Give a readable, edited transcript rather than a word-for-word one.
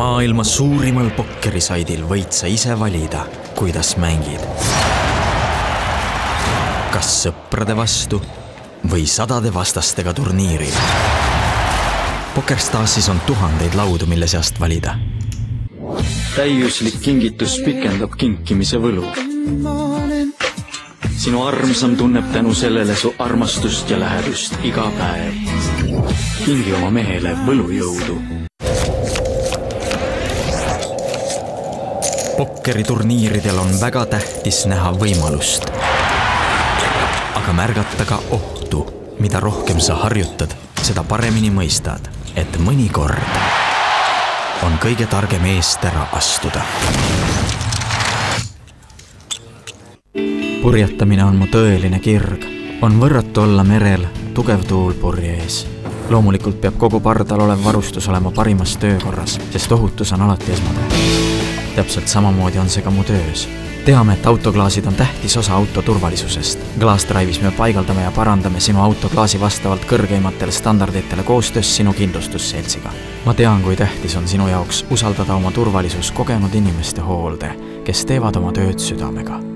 Maailma suurimal pokkerisaidil võid sa ise valida, kuidas mängid. Kas sõprade vastu või sadade vastastega turniiril. PokerStasis on tuhandeid laudu, mille seast valida. Täiuslik kingitus pikendab kinkimise võlu. Sinu armsam tunneb tänu sellele su armastust ja lähedust iga päev. Kingi oma mehele võlujõudu. Pokkeriturniiridel on väga tähtis näha võimalust, aga märgata ka ohtu. Mida rohkem sa harjutad, seda paremini mõistad, et mõnikord on kõige targem eest ära astuda. Purjetamine on mu tõeline kirg. On võrratu olla merel, tugev tuul purje ees. Loomulikult peab kogu pardal olev varustus olema parimas töökorras, sest ohutus on alati esmatähtis. Täpselt samamoodi on see ka mu töös. Teame, et autoklaasid on tähtis osa auto turvalisusest. Glassdrive'is me paigaldame ja parandame sinu autoklaasi vastavalt kõrgeimatele standarditele koostöös sinu kindlustusseltsiga. Ma tean, kui tähtis on sinu jaoks usaldada oma turvalisus kogenud inimeste hoolde, kes teevad oma tööd südamega.